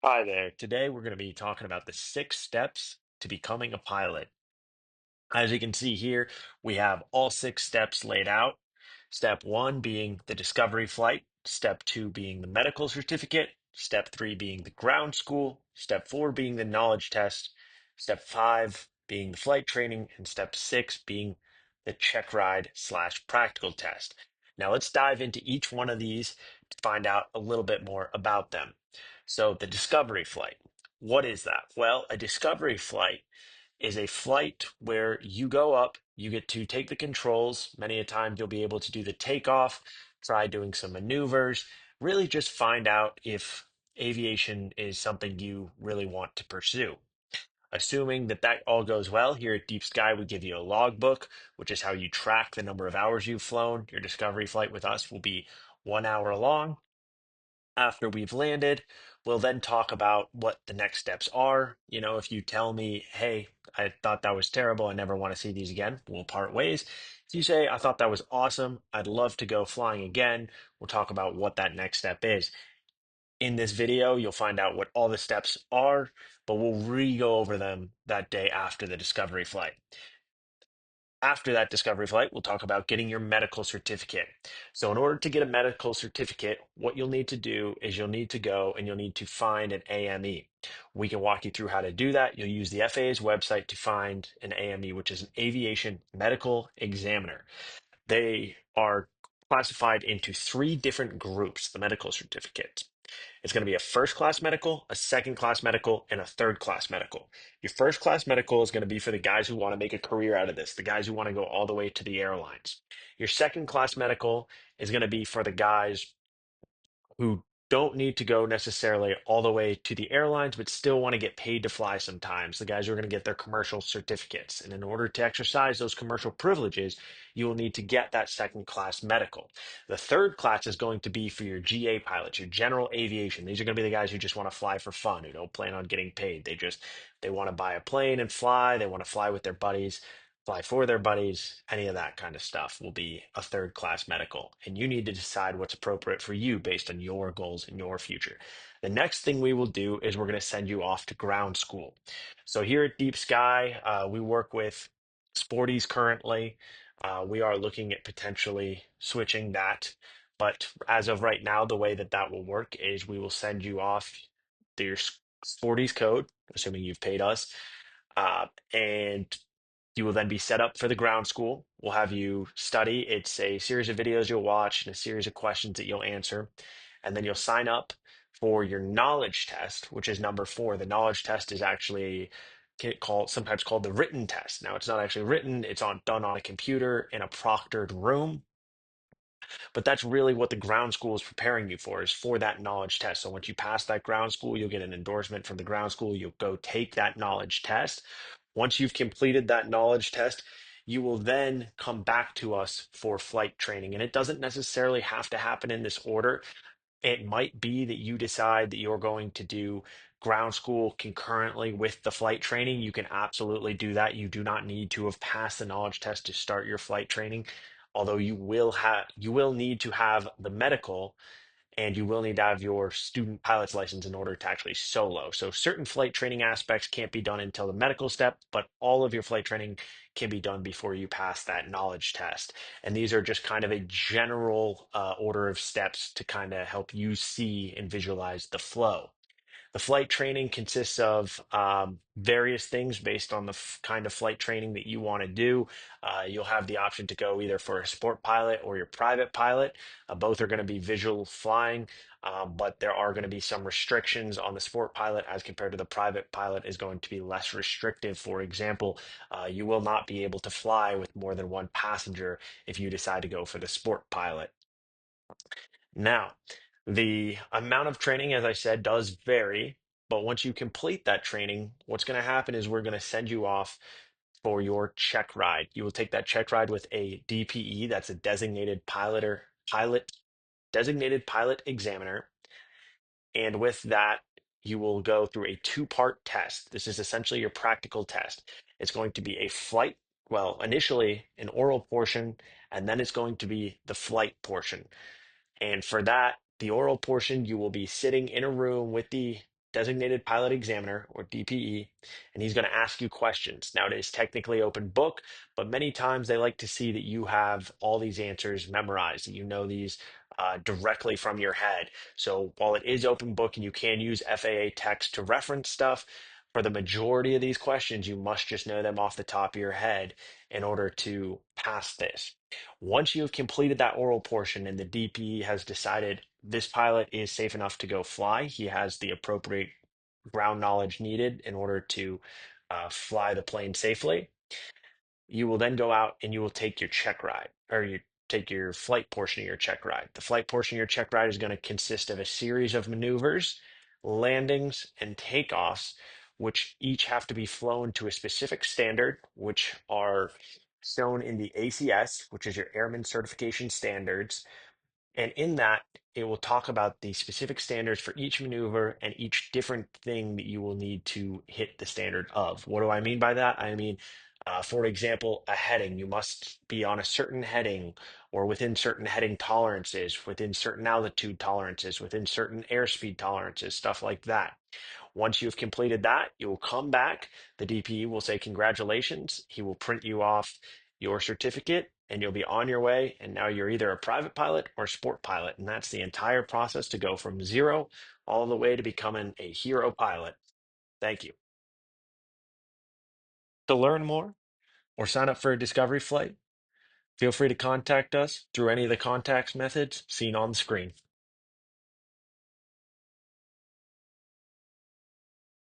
Hi there. Today we're going to be talking about the 6 steps to becoming a pilot. As you can see here, we have all 6 steps laid out. Step one being the discovery flight, step two being the medical certificate, step three being the ground school, step four being the knowledge test, step five being the flight training, and step six being the check ride slash practical test. Now let's dive into each one of these to find out a little bit more about them. So, the discovery flight, what is that? Well, a discovery flight is a flight where you go up, you get to take the controls. Many a time you'll be able to do the takeoff, try doing some maneuvers, really just find out if aviation is something you really want to pursue. Assuming that that all goes well, here at Deep Sky, we give you a logbook, which is how you track the number of hours you've flown. Your discovery flight with us will be 1 hour long. After we've landed, we'll then talk about what the next steps are. You know, if you tell me, hey, I thought that was terrible, I never want to see these again, we'll part ways. If you say, I thought that was awesome, I'd love to go flying again, we'll talk about what that next step is. In this video, you'll find out what all the steps are, but we'll re-go over them that day after the discovery flight. After that discovery flight, we'll talk about getting your medical certificate. So, in order to get a medical certificate, what you'll need to do is you'll need to go and you'll need to find an AME. We can walk you through how to do that. You'll use the FAA's website to find an AME, which is an Aviation Medical Examiner. They are classified into three different groups, the medical certificates. It's going to be a first class medical, a second class medical, and a third class medical. Your first class medical is going to be for the guys who want to make a career out of this, the guys who want to go all the way to the airlines. Your second class medical is going to be for the guys who don't need to go necessarily all the way to the airlines, but still want to get paid to fly sometimes. The guys who are going to get their commercial certificates. And in order to exercise those commercial privileges, you will need to get that second class medical. The third class is going to be for your GA pilots, your general aviation. These are going to be the guys who just want to fly for fun, who don't plan on getting paid. They want to buy a plane and fly. They want to fly with their buddies, fly for their buddies, any of that kind of stuff will be a third class medical. And you need to decide what's appropriate for you based on your goals and your future. The next thing we will do is we're going to send you off to ground school. So here at Deep Sky, we work with Sporties currently. We are looking at potentially switching that. But as of right now, the way that that will work is we will send you off to your Sporties code, assuming you've paid us. And you will then be set up for the ground school. We'll have you study. It's a series of videos you'll watch and a series of questions that you'll answer. And then you'll sign up for your knowledge test, which is number four. The knowledge test is actually sometimes called the written test. Now, it's not actually written, it's done on a computer in a proctored room. But that's really what the ground school is preparing you for, is for that knowledge test. So once you pass that ground school, you'll get an endorsement from the ground school. You'll go take that knowledge test. Once you've completed that knowledge test, you will then come back to us for flight training. And it doesn't necessarily have to happen in this order. It might be that you decide that you're going to do ground school concurrently with the flight training. You can absolutely do that. You do not need to have passed the knowledge test to start your flight training, although you will need to have the medical and you will need to have your student pilot's license in order to actually solo. So certain flight training aspects can't be done until the medical step, but all of your flight training can be done before you pass that knowledge test. And these are just kind of a general order of steps to kind of help you see and visualize the flow. The flight training consists of various things based on the kind of flight training that you want to do. You'll have the option to go either for a sport pilot or your private pilot. Both are going to be visual flying, but there are going to be some restrictions on the sport pilot as compared to the private pilot is going to be less restrictive. For example, you will not be able to fly with more than one passenger if you decide to go for the sport pilot. Now, the amount of training, as I said, does vary, but once you complete that training, what's going to happen is we're going to send you off for your check ride. You will take that check ride with a DPE, that's a designated pilot examiner, and with that, you will go through a two-part test. This is essentially your practical test. It's going to be initially an oral portion, and then it's going to be the flight portion. And for that, the oral portion, you will be sitting in a room with the designated pilot examiner, or DPE, and he's going to ask you questions. Now, it is technically open book, but many times they like to see that you have all these answers memorized, that you know these directly from your head. So while it is open book and you can use FAA text to reference stuff, for the majority of these questions, you must just know them off the top of your head in order to pass this. Once you have completed that oral portion and the DPE has decided this pilot is safe enough to go fly, he has the appropriate ground knowledge needed in order to fly the plane safely, you will then go out and you will take your check ride, or you take your flight portion of your check ride. The flight portion of your check ride is going to consist of a series of maneuvers, landings, and takeoffs, which each have to be flown to a specific standard, which are shown in the ACS, which is your Airman Certification Standards. And in that, it will talk about the specific standards for each maneuver and each different thing that you will need to hit the standard of. What do I mean by that? I mean, for example, a heading. You must be on a certain heading or within certain heading tolerances, within certain altitude tolerances, within certain airspeed tolerances, stuff like that. Once you've completed that, you will come back. The DPE will say, congratulations. He will print you off your certificate and you'll be on your way. And now you're either a private pilot or sport pilot. And that's the entire process to go from zero all the way to becoming a hero pilot. Thank you. To learn more or sign up for a discovery flight, feel free to contact us through any of the contacts methods seen on the screen.